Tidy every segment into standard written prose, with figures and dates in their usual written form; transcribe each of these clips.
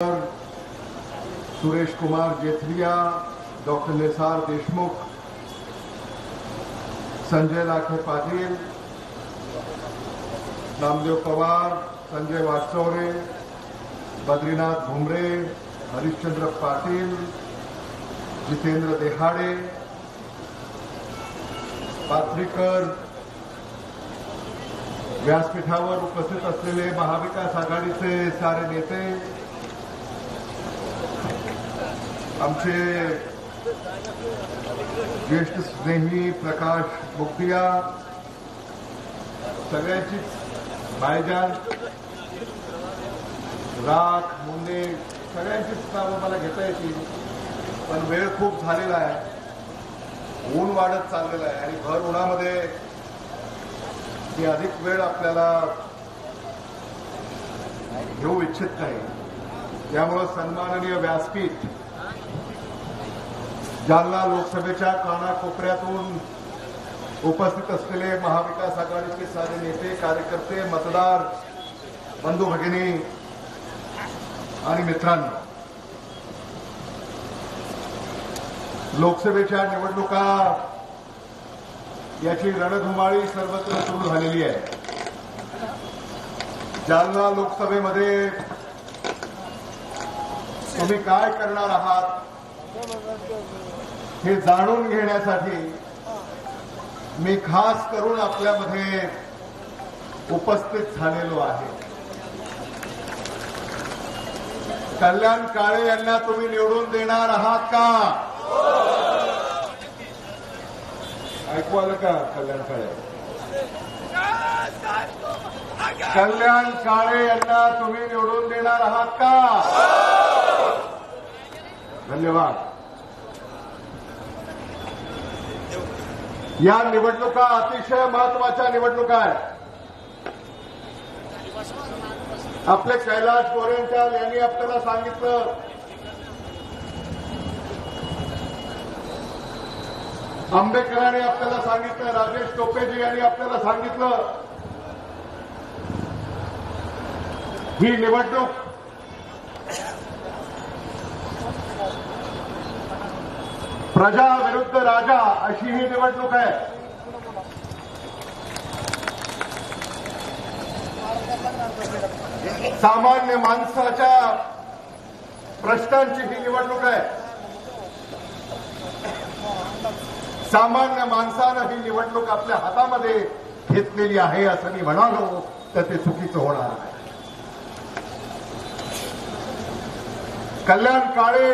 Suresh Kumar Jethliya, doctor Nisar Deshmukh, Sanjay Lakhe Patil, Namdev Pawar, Sanjay वाटचौरे, Badrinath Bhumre, Harishchandra Patil, Jitendra Dehade, Pathrikar, व्यासपीठावर उपस्थित असलेले महाविकास आघाडीचे सारे नेते, आमचे ज्येष्ठ स्नेही प्रकाश मुक्तिया, सगळ्यांचीच भाईजान, राख मुंडे, सगळ्यांचीच नावं मला घेता येतील, पण वेळ खूप झालेला आहे, ऊन वाढत चाललेलं आहे आणि भर उन्हामध्ये ती अधिक वेळ आपल्याला घेऊ इच्छित नाही. त्यामुळे सन्माननीय व्यासपीठ, जालना लोकसभेच्या कानाकोपऱ्यातून उपस्थित असलेले महाविकास आघाडीचे सारे नेते, कार्यकर्ते, मतदार बंधू भगिनी आणि मित्रांनो, लोकसभेच्या निवडणुका याची रणधुमाळी सर्वत्र सुरू झालेली आहे. जालना लोकसभेमध्ये तुम्ही काय करणार आहात हे जाणून घेण्यासाठी मी खास करून आपल्यामध्ये उपस्थित झालेलो आहे. कल्याण काळे यांना तुम्ही निवडून देणार आहात का? ऐकू आलं का? कल्याण काळे, कल्याण काळे यांना तुम्ही निवडून देणार आहात का? धन्यवाद. या निवडणुका अतिशय महत्वाच्या निवडणुका आहेत. आपले कैलाश गोरेंचाल यांनी आपल्याला सांगितलं, आंबेडकरांनी आपल्याला सांगितलं, राजेश टोपेजी यांनी आपल्याला सांगितलं, ही निवडणूक प्रजा विरुद्ध राजा अशी ही निवडणूक आहे. सामान्य माणसाच्या प्रश्नांची ही निवडणूक आहे. सामान्य माणसानं ही निवडणूक आपल्या हातामध्ये घेतलेली आहे असं मी म्हणालो तर ते चुकीचं होणार आहे. कल्याण काळे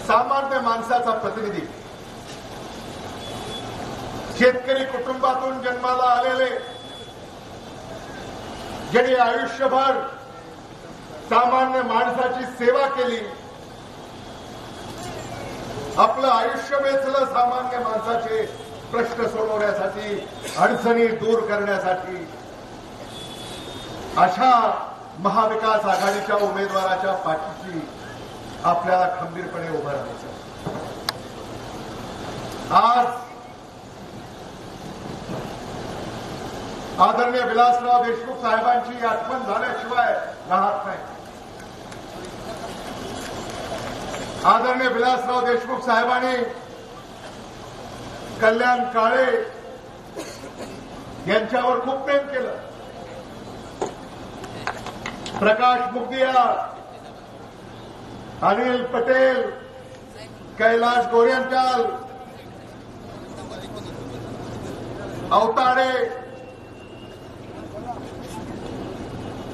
सामान्य माणसाचा प्रतिनिधी, शेतकरी कुटुंबातून जन्माला आलेले, ज्यांनी आयुष्यभर सामान्य माणसाची सेवा केली, आपलं आयुष्य वेचलं सामान्य माणसाचे प्रश्न सोडवण्यासाठी, अडचणी दूर करण्यासाठी. अशा महाविकास आघाडीच्या उमेदवाराच्या पाठीशी आपल्याला खंबीरपणे उभं राहायचं. आज आदरणीय विलासराव देशमुख साहेबांची आठवण झाल्याशिवाय राहत नाही. आदरणीय विलासराव देशमुख साहेबांनी कल्याण काळे यांच्यावर खूप प्रेम केलं. प्रकाश मुक्तिया, अनिल पटेल, कैलाश गोरेंचाल, अवताडे,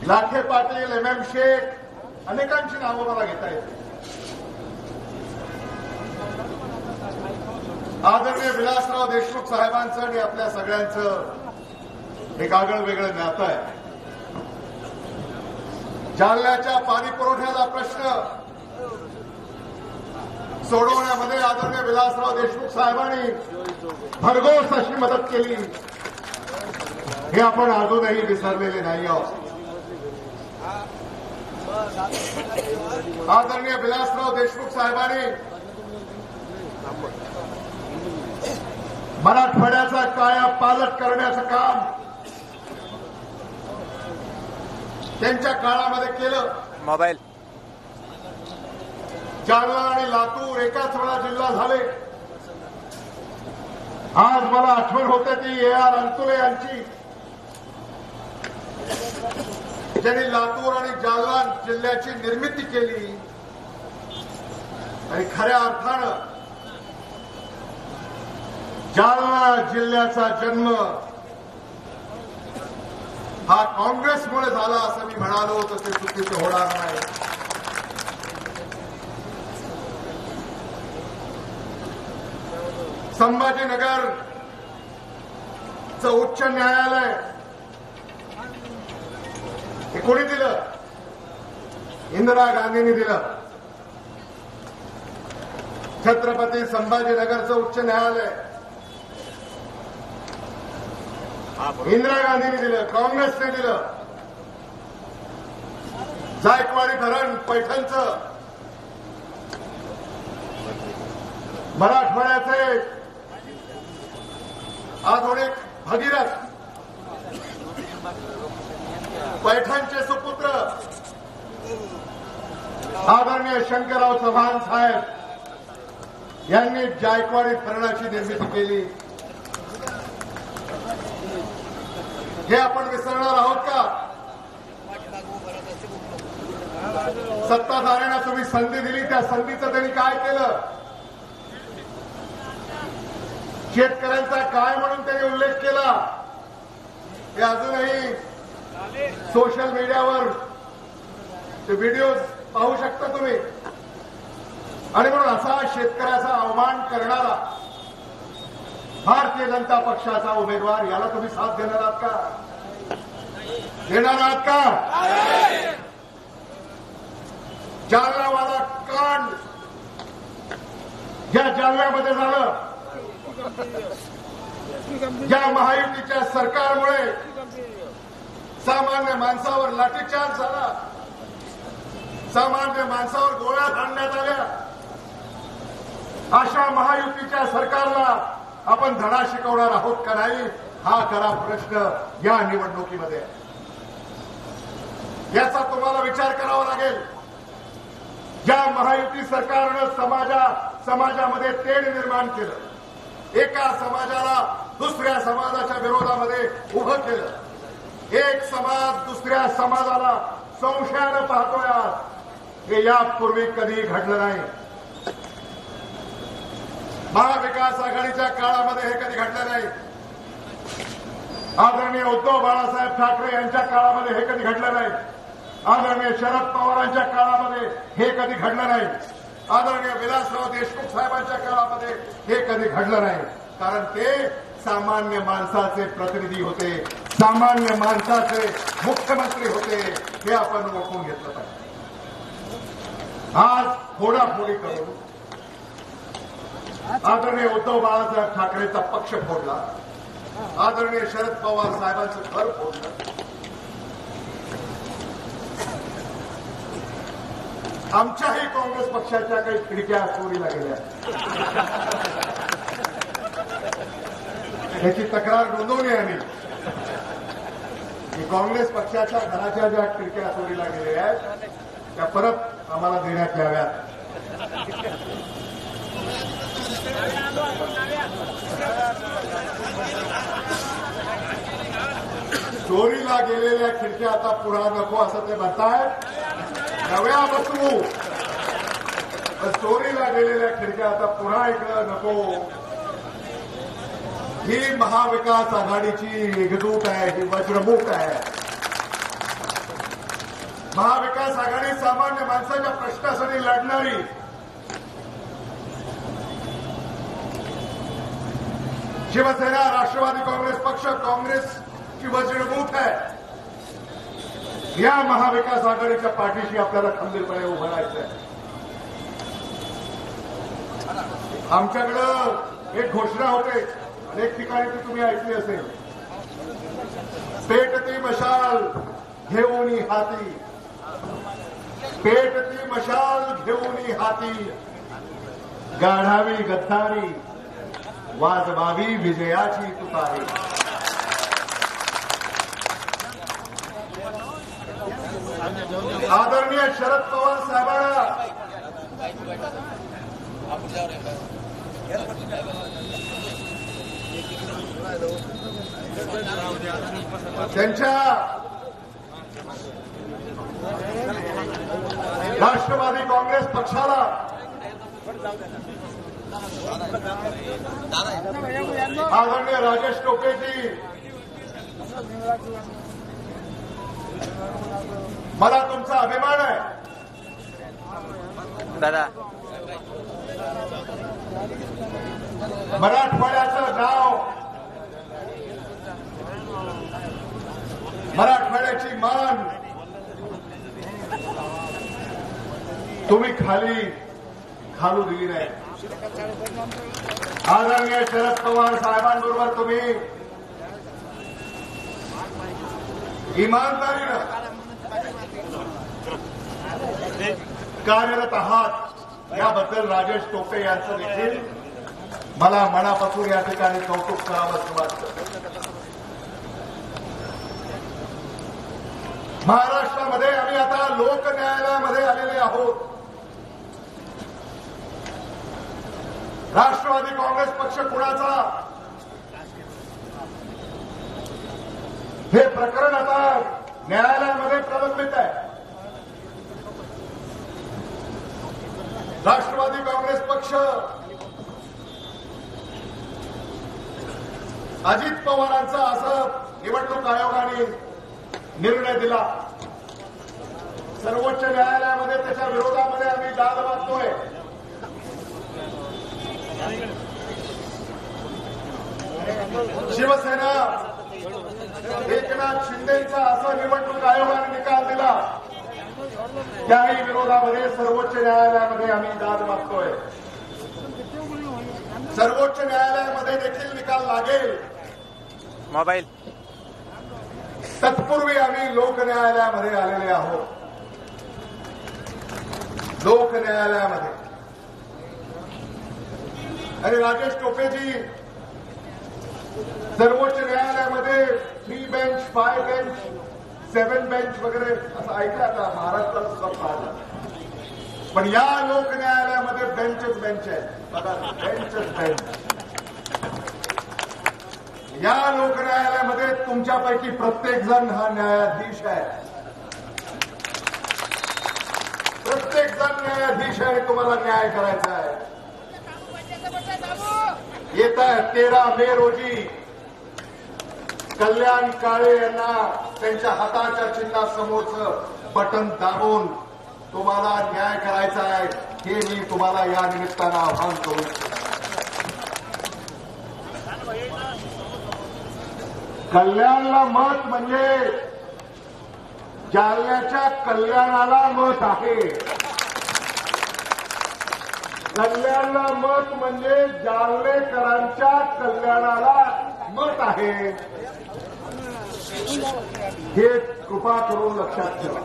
लाखे पाटील, MM शेख, अनेकांची नावं मला घेता येतील. आदरणीय विलासराव देशमुख साहेबांचं आणि आपल्या सगळ्यांचं एक आगळं वेगळं नातं आहे. जालन्याच्या पाणी पुरवठ्याचा प्रश्न सोडवण्यामध्ये आदरणीय विलासराव देशमुख साहेबांनी भरघोस अशी मदत केली, हे आपण अजूनही विसरलेले नाही आहोत. आदरणीय विलासराव देशमुख साहेबांनी मराठवाड्याचा कायापालट करण्याचं काम त्यांच्या काळामध्ये केलं. मोबाईल जालना आणि लातूर एकाच वेळा जिल्हा झाले. आज मला आठवण होते ती AR अंतुले यांची, ज्यांनी लातूर आणि जालना जिल्ह्याची निर्मिती केली आणि खऱ्या अर्थानं जालना जिल्ह्याचा जन्म हा काँग्रेसमुळे झाला असं मी म्हणालो होतो, ते चुकीचं होणार नाही. संभाजीनगरचं उच्च न्यायालय हे कोणी दिलं? इंदिरा गांधींनी दिलं. छत्रपती संभाजीनगरचं उच्च न्यायालय इंदिरा गांधींनी दिलं, काँग्रेसने दिलं. जायकवाडी धरण पैठणचं मराठवाड्याचे आधुनिक भगीरथ पैठणचे सुपुत्र आदरणीय शंकरराव चव्हाण साहेब यांनी जायकवाडी धरणाची निर्मिती केली. हे आपण विसरणार आहोत का? सत्ताधाऱ्यांना तुम्ही संधी दिली, त्या संधीचं त्यांनी काय केलं? शेतकऱ्यांचा काय म्हणून त्यांनी उल्लेख केला ते अजूनही सोशल मीडियावर ते व्हिडिओ पाहू शकता तुम्ही. आणि म्हणून असा शेतकऱ्याचा अवमान करणारा भारतीय जनता पक्षाचा उमेदवार याला तुम्ही साथ देणार आहात का? देणार आहात का? जालनावाला कांड ज्या जालन्यामध्ये झालं, ज्या महायुतीच्या सरकारमुळे सामान्य माणसावर लाठीचार्ज झाला, सामान्य माणसावर गोळ्या झाडण्यात आल्या, अशा महायुतीच्या सरकारला आपण धडा शिकवणार आहोत का नाही, हा खरा प्रश्न या निवडणुकीमध्ये. याचा तुम्हाला विचार करावा लागेल. ज्या महायुती सरकारनं समाजामध्ये तेढ निर्माण केलं, एका समाजाला दुसऱ्या समाजाच्या विरोधामध्ये उभं केलं, एक समाज दुसऱ्या समाजाला संशयानं पाहतोय आज, हे यापूर्वी कधी घडलं नाही. महाविकास आघाडीच्या काळामध्ये हे कधी घडलं नाही. आदरणीय उद्धव बाळासाहेब ठाकरे यांच्या काळामध्ये हे कधी घडलं नाही. आदरणीय शरद पवारांच्या काळामध्ये हे कधी घडलं नाही. आदरणीय विलासराव देशमुख साहेबांच्या काळामध्ये हे कधी घडलं नाही. कारण ते सामान्य माणसाचे प्रतिनिधी होते, सामान्य माणसाचे मुख्यमंत्री होते. हे आपण ओळखून घेतलं पाहिजे. आज फोडाफोडी करून आदरणीय उद्धव बाळासाहेब ठाकरेचा पक्ष फोडला, आदरणीय शरद पवार साहेबांचं घर फोडलं. आमच्याही काँग्रेस पक्षाच्या काही खिडक्या चोरीला गेल्या, त्याची तक्रार नोंदवली आम्ही की काँग्रेस पक्षाच्या घराच्या ज्या खिडक्या चोरीला गेलेल्या आहेत त्या परत आम्हाला देण्यात याव्यात. चोरीला गेलेल्या खिडक्या आता पुन्हा नको असं ते म्हणतायत. नव्या बसवू, चोरीला गेलेल्या खिडक्या आता पुन्हा इकडं नको. ही महाविकास आघाडीची एकजूट आहे, ही वज्रमुख आहे. महाविकास आघाडी सामान्य माणसाच्या प्रश्नासाठी लढणारी, शिवसेना, राष्ट्रवादी काँग्रेस पक्ष काँग्रेसची वज्रमुख आहे. या महाविकास आघाडीच्या पाठीशी आपल्याला खंबीरपणे उभं राहायचं आहे. आमच्याकडं एक घोषणा होते, अनेक ठिकाणी ती तुम्ही ऐकली असेल. पेटती मशाल घेऊन हाती, पेटती मशाल घेऊन हाती, गाढावी गद्दारी, वाजवावी विजयाची तुतारी. आदरणीय शरद पवार साहेबांना त्यांच्या राष्ट्रवादी काँग्रेस पक्षाला आदरणीय राजेश टोपेजी, मला तुमचा अभिमान आहे दादा. मराठवाड्याचं नाव, मराठवाड्याची मान तुम्ही खालू दिली नाही. आदरणीय शरद पवार साहेबांबरोबर तुम्ही इमानदारीनं कार्यरत आहात याबद्दल राजेश टोपे यांचं देखील मला मनापासून या ठिकाणी कौतुक करावंसं वाटतं. महाराष्ट्रामध्ये आम्ही आता लोक न्यायालयामध्ये आलेले आहोत. राष्ट्रवादी काँग्रेस पक्ष कुणाचा, हे प्रकरण आता न्यायालयामध्ये प्रलंबित आहे. राष्ट्रवादी काँग्रेस पक्ष अजित पवारांचा असं निवडणूक आयोगाने निर्णय दिला. सर्वोच्च न्यायालयामध्ये त्याच्या विरोधामध्ये आम्ही दाद मागतोय. शिवसेना एकनाथ शिंदेचा असं निवडणूक आयोगाने निकाल दिला. त्याही विरोधामध्ये सर्वोच्च न्यायालयामध्ये आम्ही दाद मागतोय. सर्वोच्च न्यायालयामध्ये देखील निकाल लागेल. मोबाईल तत्पूर्वी आम्ही लोक न्यायालयामध्ये आलेले आहोत. लोक न्यायालयामध्ये आणि राजेश टोपेजी सर्वोच्च न्यायालयामध्ये 3 बेंच, 5 बेंच, 7 बेंच वगैरे असं ऐकलं आता महाराष्ट्रात सुद्धा पाहिलं. पण या लोक न्यायालयामध्ये बेंचच बेंच आहे. बघा, बेंचच बेंच. या लोक न्यायालयामध्ये तुमच्यापैकी प्रत्येक जण हा न्यायाधीश आहे. प्रत्येक जण न्यायाधीश आहे. तुम्हाला न्याय करायचा आहे. येत आहे 13 मे रोजी कल्याण काळे यांना त्यांच्या हाताच्या चिन्हासमोरचं बटन दाबून तुम्हाला न्याय करायचा आहे. हे मी तुम्हाला या निमित्तानं आवाहन करू इच्छितो. कल्याणला मत म्हणजे जालन्याच्या कल्याणाला मत आहे. कल्याणला मत म्हणजे जालनेकरांच्या कल्याणाला मत आहे. हे कृपा करून लक्षात ठेवा.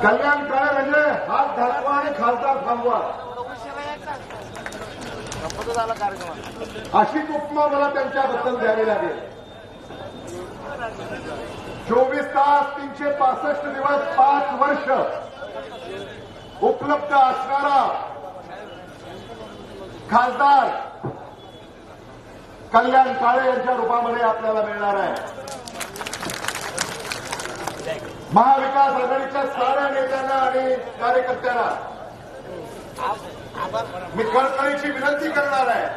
कल्याण काय म्हणजे हात दाखवा आणि खासदार थांबवा अशीच उपमा मला त्यांच्याबद्दल द्यावी लागेल. 24 तास 365 दिवस 5 वर्ष उपलब्ध असणारा खासदार कल्याण काळे यांच्या रूपामध्ये आपल्याला मिळणार आहे. महाविकास आघाडीच्या साऱ्या नेत्यांना आणि कार्यकर्त्यांना मी कळकळीची विनंती करणार आहे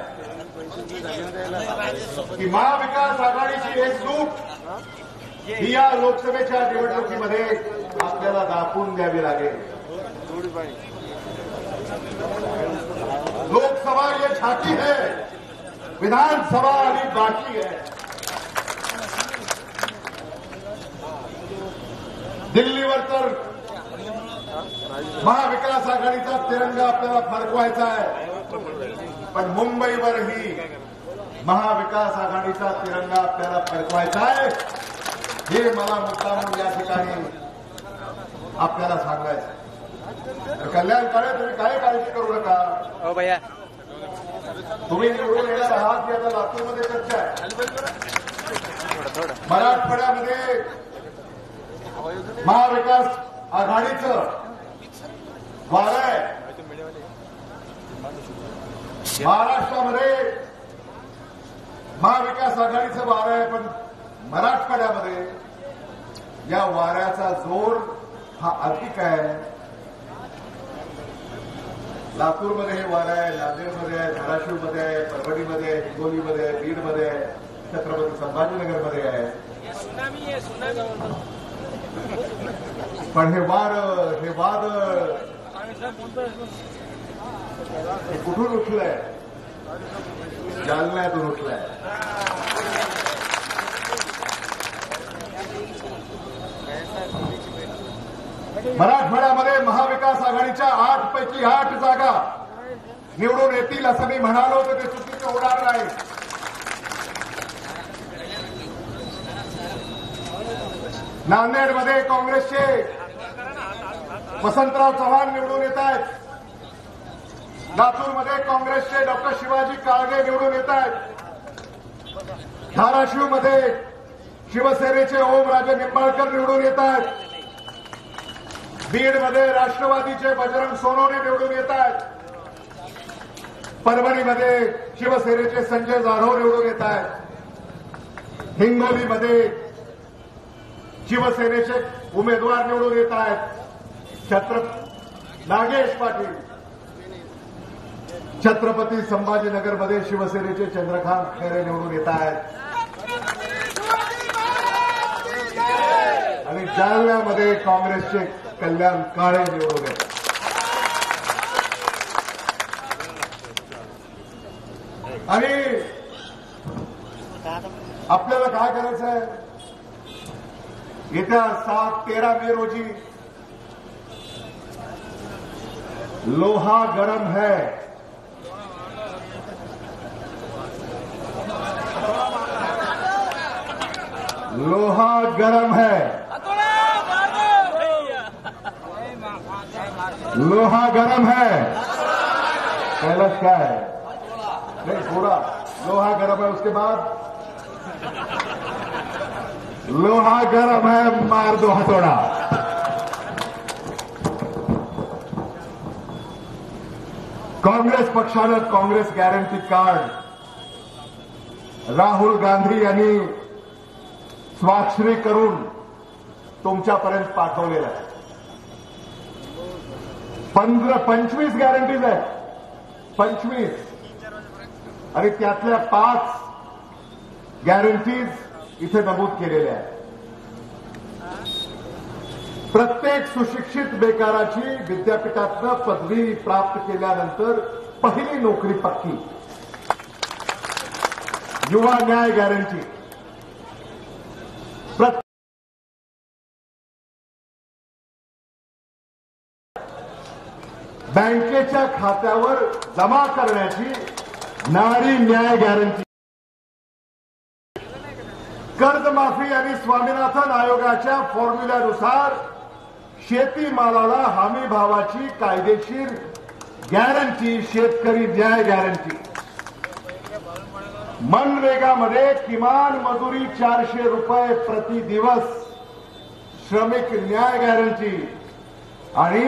की महाविकास आघाडीची एकजूट ही या लोकसभेच्या निवडणुकीमध्ये आपल्याला दाखवून द्यावी लागेल. लोकसभा ये झांकी है, विधानसभा अभी बाकी है. दिल्लीवर तर महाविकास आघाडीचा तिरंगा आपल्याला फडकवायचा आहे, पण मुंबईवरही महाविकास आघाडीचा तिरंगा आपल्याला फडकवायचा आहे. हे मला मुद्दामून या ठिकाणी आपल्याला सांगायचं. कल्याण काळे तुम्ही काय काळजी करू नका. हो भैया, तुम्ही निवडून येणार आहात की आता लातूरमध्ये चर्चा आहे. मराठवाड्यामध्ये महाविकास आघाडीचं वारं आहे. महाराष्ट्रामध्ये महाविकास आघाडीचं वारं आहे, पण मराठवाड्यामध्ये या वाऱ्याचा जोर हा अधिक आहे. लातूरमध्ये हे वारं आहे, नांदेडमध्ये आहे, धाराशिवमध्ये आहे, परभणीमध्ये आहे, हिंगोलीमध्ये आहे, बीडमध्ये आहे, छत्रपती संभाजीनगरमध्ये आहे. पण हे वादळ हे कुठून उठलंय? जालन्यातून उठलंय. मराठवाड्यामध्ये महाविकास आघाडीच्या 8 पैकी 8 जागा निवडून येतील असं मी म्हणालो तर ते चुकीचं होणार नाही. नांदेडमध्ये काँग्रेसचे वसंतराव चव्हाण निवडून येत आहेत. लातूरमध्ये काँग्रेसचे डॉक्टर शिवाजी काळगे निवडून येत आहेत. धाराशिवमध्ये शिवसेनेचे ओमराजे निंबाळकर निवडून येत आहेत. बीडमध्ये राष्ट्रवादीचे बजरंग सोनवणे निवडून येत आहेत. परभणीमध्ये शिवसेनेचे संजय जाधव निवडून येत आहेत. हिंगोलीमध्ये शिवसेनेचे उमेदवार निवडून येत आहेत. नागेश पाटील. छत्रपती संभाजीनगरमध्ये शिवसेनेचे चंद्रकांत खैरे निवडून येत आहेत. आणि जालन्यामध्ये काँग्रेसचे कल्याण काळे निवडून येत. आणि आपल्याला काय करायचं आहे? येत्या 7-13 मे रोजी लोहा गरम है. लोहा गरम है. लोहा गरम है. कैलाश क्या है? नहीं पूरा लोहा गरम है. उसके बाद लोहा गरम है, मार दो हथौड़ा. काँग्रेस पक्षानं काँग्रेस गॅरंटी कार्ड राहुल गांधी यांनी स्वाक्षरी करून तुमच्यापर्यंत पाठवलेलं आहे. 25 गॅरंटीज आहेत. 25 आणि त्यातल्या 5 गॅरंटीज इथे नमूद केलेल्या आहेत. प्रत्येक सुशिक्षित बेकाराची विद्यापीठातनं पदवी प्राप्त केल्यानंतर पहिली नोकरी पक्की. युवा न्याय गॅरंटी. बँकेच्या खात्यावर जमा करण्याची नारी न्याय गॅरंटी. कर्जमाफी आणि स्वामीनाथन आयोगाच्या फॉर्म्युल्यानुसार शेतीमालाला हमी भावाची कायदेशीर गॅरंटी. शेतकरी न्याय गॅरंटी. मनरेगामध्ये किमान मजुरी 400 रुपये प्रति दिवस. श्रमिक न्याय गॅरंटी. आणि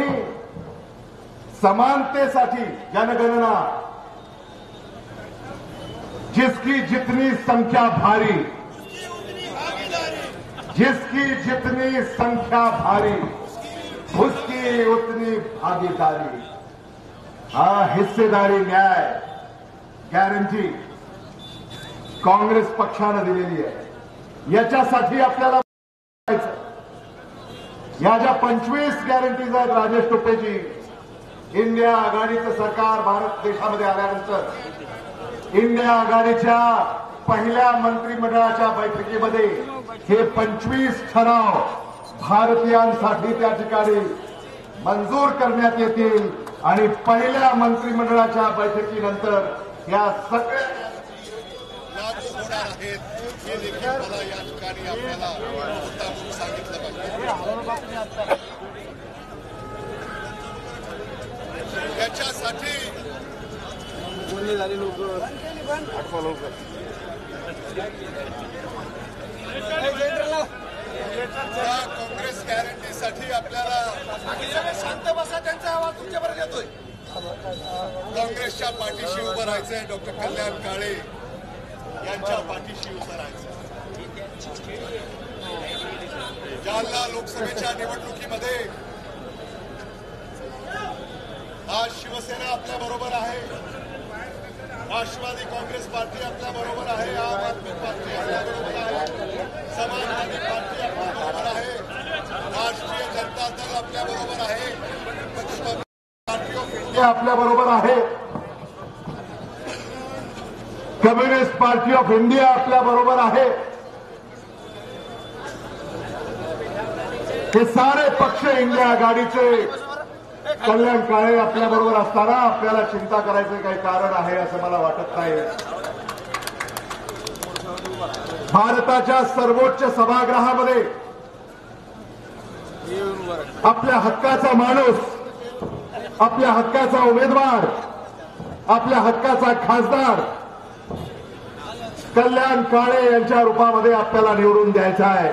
समानतेसाठी जनगणना. जिसकी जितनी संख्या भारी, जिसकी जितनी संख्या भारी उसकी उतनी भागीदारी. हिस्सेदारी न्याय गॅरंटी काँग्रेस पक्षानं दिलेली आहे. याच्यासाठी आपल्याला या ज्या 25 गॅरंटीज आहेत राजेश टोपेजी, इंडिया आघाडीचं सरकार भारत देशामध्ये आल्यानंतर इंडिया आघाडीच्या पहिल्या मंत्रिमंडळाच्या बैठकीमध्ये हे 25 ठराव भारतीयांसाठी त्या ठिकाणी मंजूर करण्यात येतील. आणि पहिल्या मंत्रिमंडळाच्या बैठकीनंतर या सगळ्या लागू होणार आहेत. हे देखील मला या ठिकाणी आपल्याला सांगितलं पाहिजे. याच्यासाठी बोलणे झाले लोक त्या काँग्रेस गॅरंटीसाठी आपल्याला शांत बसा, त्यांचा आवाज तुमच्यापर्यंत येतोय. काँग्रेसच्या पाठीशी उभं राहायचंय, डॉक्टर कल्याण काळे यांच्या पाठीशी उभं राहायचं. जालना लोकसभेच्या निवडणुकीमध्ये आज शिवसेना आपल्या बरोबर आहे, राष्ट्रवादी काँग्रेस पार्टी आपल्या बरोबर आहे, आम आदमी पार्टी आपल्या बरोबर आहे, समाजवादी पार्टी आपल्या बरोबर आहे, राष्ट्रीय जनता दल आपल्या बरोबर आहे, पार्टी ऑफ इंडिया आपल्या बरोबर आहे, कम्युनिस्ट पार्टी ऑफ इंडिया आपल्या बरोबर आहे. हे सारे पक्ष इंडिया आघाडीचे कल्याण काळे आपल्या बरोबर असताना आपल्याला चिंता करायचं काही कारण आहे असं मला वाटत नाही. भारताच्या सर्वोच्च सभागृहामध्ये आपल्या हक्काचा माणूस, आपल्या हक्काचा उमेदवार, आपल्या हक्काचा खासदार कल्याण काळे यांच्या रूपामध्ये आपल्याला निवडून द्यायचं आहे.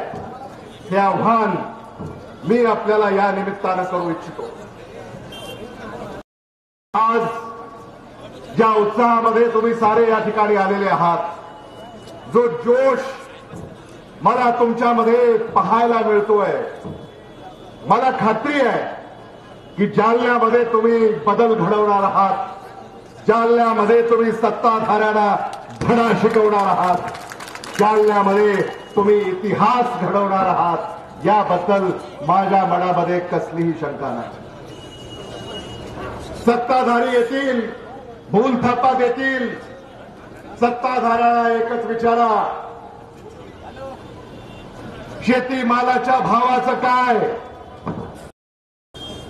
हे आव्हान मी आपल्याला या निमित्तानं करू इच्छितो. आज ज्या उत्साहामध्ये तुम्ही सारे या ठिकाणी आलेले आहात, जो जोश मला तुमच्यामध्ये पाहायला मिळतोय, मला खात्री आहे की जालन्यामध्ये तुम्ही बदल घडवणार आहात, जालन्यामध्ये तुम्ही सत्ताधाऱ्यांना धडा शिकवणार आहात, जालन्यामध्ये तुम्ही इतिहास घडवणार आहात, याबद्दल माझ्या मनामध्ये कसलीही शंका नाही. सत्ताधारी येतील, भूलथापा देतील, सत्ताधाऱ्याला एकच विचारा, शेतीमालाच्या भावाचं काय,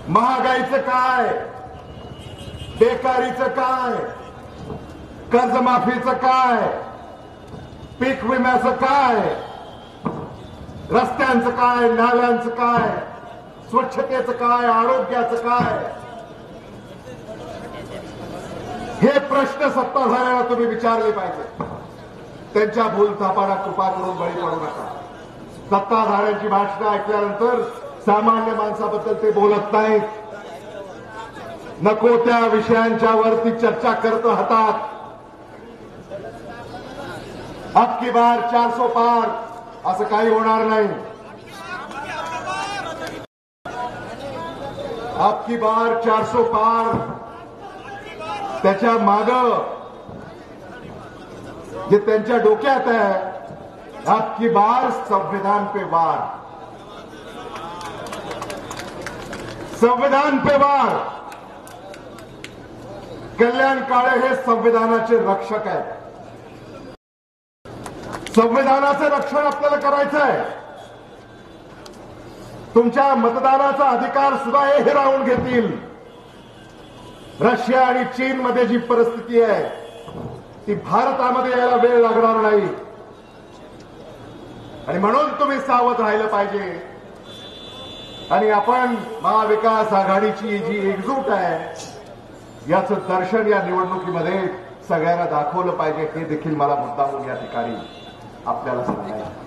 महागाईचं काय, बेकारीचं काय, कर्जमाफीचं काय, पीक विम्याचं काय, रस्त्यांचं काय, नाल्यांचं काय, स्वच्छतेचं काय, आरोग्याचं काय, हे प्रश्न सत्ताधाऱ्यांना तुम्ही विचारले पाहिजे. त्यांच्या भूलथापाला कृपा करून बळी पडू नका. सत्ताधाऱ्यांची भाषणं ऐकल्यानंतर सामान्य माणसाबद्दल ते बोलत नाहीत, नको त्या विषयांच्या वरती चर्चा करत राहतात. अब की बार 400 पार असं काही होणार नाही. अब की बार 400 पार, त्याच्या माग जे त्यांच्या डोक्यात आहे, अब की बार संविधान पे वार, संविधान पे वार. कल्याण काळे हे संविधानाचे रक्षक आहेत. संविधानाचं रक्षण आपल्याला करायचं आहे. तुमच्या मतदानाचा अधिकार सुद्धा हे हिरावून घेतील. रशिया आणि चीनमध्ये जी परिस्थिती आहे ती भारतामध्ये यायला वेळ लागणार नाही. आणि म्हणून तुम्ही सावध राहिलं पाहिजे. आणि आपण महाविकास आघाडीची जी एकजूट आहे याचं दर्शन या निवडणुकीमध्ये सगळ्यांना दाखवलं पाहिजे. हे देखील मला मुद्दामून या ठिकाणी आपल्याला सांगायचं.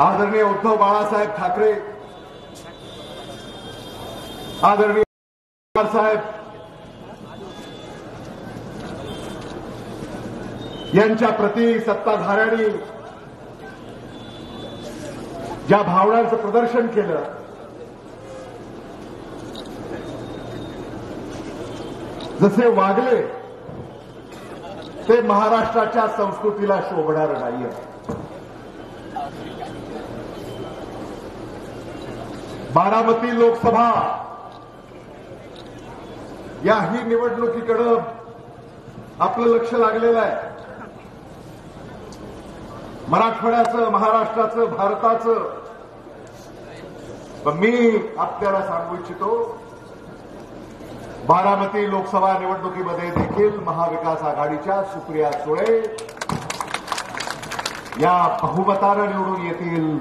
आदरणीय उद्धव बाळासाहेब ठाकरे, आदरणीय साहेब यांच्या प्रती सत्ताधाऱ्यांनी ज्या भावनांचं प्रदर्शन केलं, जसे वागले ते महाराष्ट्राच्या संस्कृतीला शोभणारं नाहीये. बारामती लोकसभा याही निवडणुकीकडे आपलं लक्ष लागलेलं आहे. मराठवाड्याचं, महाराष्ट्राचं, भारताचं. पण मी आपल्याला सांगू इच्छितो, बारामती लोकसभा निवडणुकीमध्ये देखील महाविकास आघाडीच्या सुप्रिया सुळे या बहुमतानं निवडून येतील.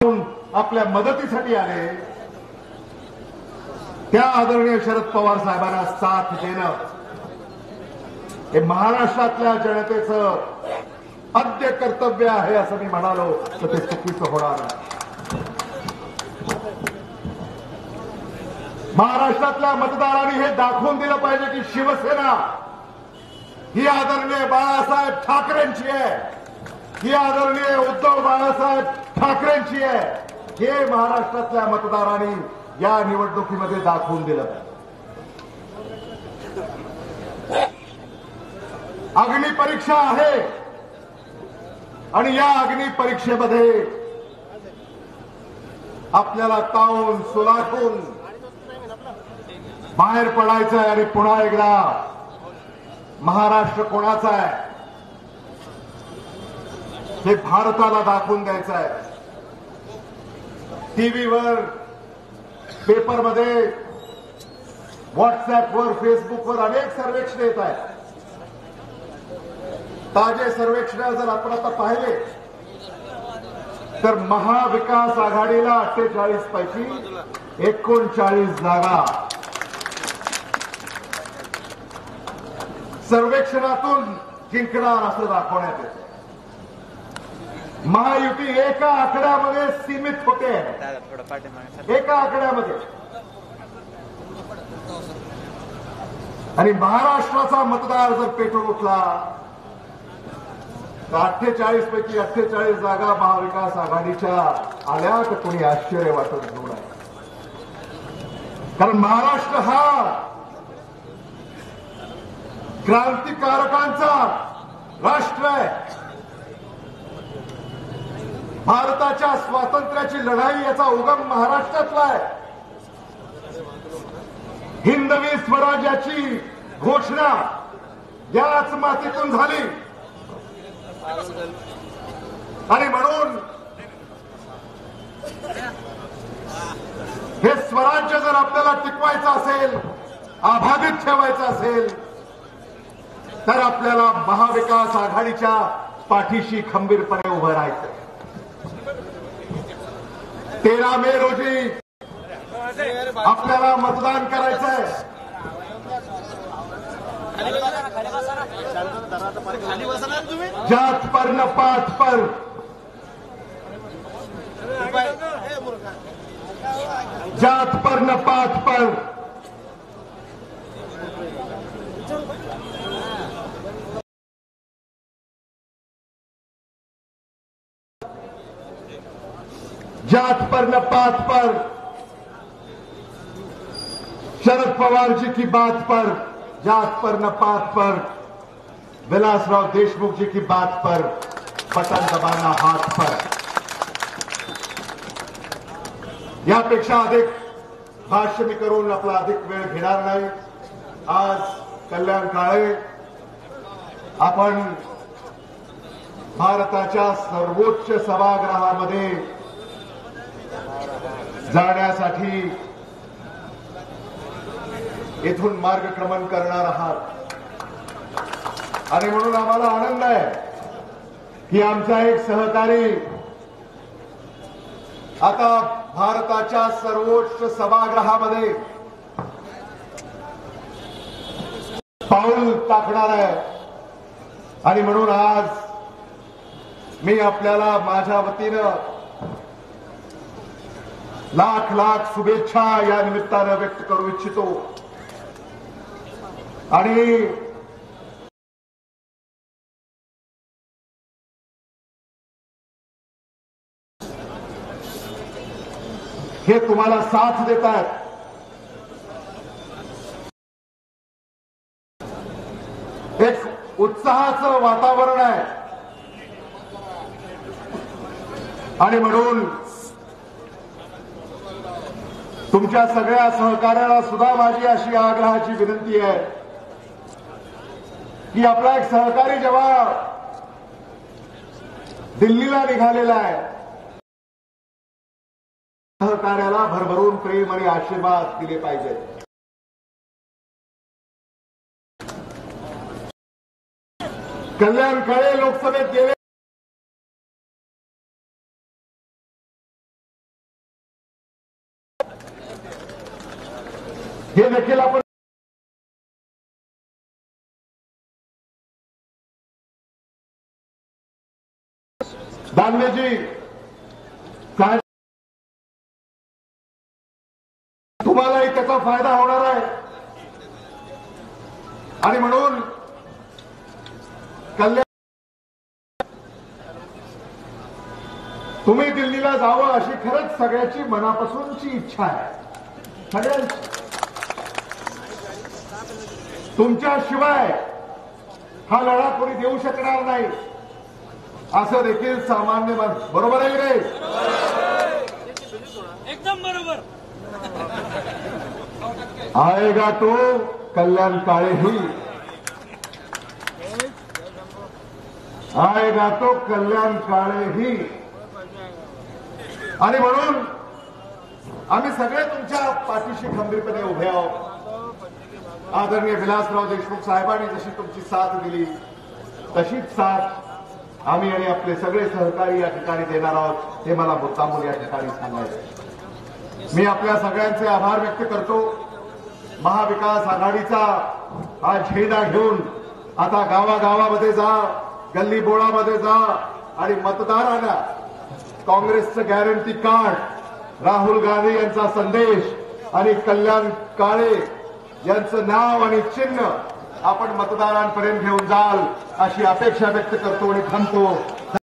आपल्या मदतीसाठी आले त्या आदरणीय शरद पवार साहेबांना साथ देणं हे महाराष्ट्रातल्या जनतेचं आद्य कर्तव्य आहे असं मी म्हणालो तर ते चुकीचं होणार नाही. महाराष्ट्रातल्या मतदारांनी हे दाखवून दिलं पाहिजे की शिवसेना ही आदरणीय बाळासाहेब ठाकरेंची आहे, ही आदरणीय उद्धव बाळासाहेब ठाकरेंची आहे. हे महाराष्ट्रातल्या मतदारांनी या निवडणुकीमध्ये दाखवून दिलं पाहिजे. अग्निपरीक्षा आहे आणि या अग्निपरीक्षेमध्ये आपल्याला तावून सुलाखून बाहेर पडायचं आहे आणि पुन्हा एकदा महाराष्ट्र कोणाचा आहे हे भारताला दाखवून द्यायचं आहे. टीव्हीवर, पेपरमध्ये, व्हॉट्सअपवर, फेसबुकवर अनेक सर्वेक्षण येत आहेत. ताजे सर्वेक्षण जर आपण आता पाहिले तर महाविकास आघाडीला 48 पैकी 39 जागा सर्वेक्षणातून जिंकणार असं दाखवण्यात येतं. महायुती एका आकड्यामध्ये सीमित होते, एका आकड्यामध्ये. आणि महाराष्ट्राचा मतदार जर पेटून उठला तर 48 पैकी 48 जागा महाविकास आघाडीच्या आल्या तर कोणी आश्चर्य वाटत नाही. कारण महाराष्ट्र हा क्रांतिकारकांचा राष्ट्र आहे. भारताच्या स्वातंत्र्याची लढाई याचा उगम महाराष्ट्रातला आहे. हिंदवी स्वराज्याची घोषणा याच मातीतून झाली आणि म्हणून हे स्वराज्य जर आपल्याला टिकवायचं असेल, अबाधित ठेवायचं असेल तर आपल्याला महाविकास आघाडीच्या पाठीशी खंबीरपणे उभं राहायचं. 13 मे रोजी आपल्याला मतदान करायचंय. जात पर न पात पर, जात पर न पात पर, जात पर न पात पर, शरद पवार जी की बात पर, जात पर न पात पर, विलासराव देशमुख जी की बात पर, बटन दबाना हाथ पर. यापेक्षा अधिक भाष्य मी करून आपला अधिक वेळ घेणार नाही. आज कल्याण काळे आपण भारताच्या सर्वोच्च सभागृहामध्ये जाण्यासाठी येथून मार्गक्रमण करणार आहात आणि म्हणून आम्हाला आनंद आहे की आमचा एक सहकारी आता भारताच्या सर्वोच्च सभागृहामध्ये पाऊल टाकणार आहे. आणि म्हणून आज मी आपल्याला माझ्या वतीनं लाख लाख शुभेच्छा या निमित्तानं व्यक्त करू इच्छितो. आणि हे तुम्हाला साथ देत आहेत. एक उत्साहाचं वातावरण आहे आणि म्हणून तुमच्या सगळ्या सहकार्याला सुद्धा माझी अशी आग्रहाची विनंती आहे की आपला एक सहकारी जेव्हा दिल्लीला निघालेला आहे, सहकार्याला भरभरून प्रेम आणि आशीर्वाद दिले पाहिजेत. कल्याण काळे लोकसभेत गेले हे देखील आपण दानवेजी काय तुम्हालाही त्याचा फायदा होणार आहे आणि म्हणून कल्याण तुम्ही दिल्लीला जावं अशी खरंच सगळ्याची मनापासूनची इच्छा आहे सगळ्यांची. तुमच्याशिवाय हा लढा कोणी देऊ शकणार नाही असं देखील सामान्य बरोबर आहे रे एकदम बरोबर. आएगा तो कल्याण काळे ही आएगा तो कल्याण काळे ही आणि म्हणून आम्ही सगळे तुमच्या पाठीशी खंबीरपणे उभे आहोत. आदरणीय विलासराव देशमुख साहेबांनी जशी तुमची साथ दिली तशीच साथ आम्ही आणि आपले सगळे सहकारी या ठिकाणी देणार आहोत हे मला मुद्दामून या ठिकाणी सांगायचं. मी आपल्या सगळ्यांचे आभार व्यक्त करतो. महाविकास आघाडीचा हा झेंडा घेऊन आता गावागावामध्ये जा, गल्ली बोळामध्ये जा आणि मतदारांना काँग्रेसचं गॅरंटी कार्ड, राहुल गांधी यांचा संदेश आणि कल्याण काळे यांचं नाव आणि चिन्ह आपण मतदारांपर्यंत घेऊन जाल अशी अपेक्षा व्यक्त करतो आणि थांबतो.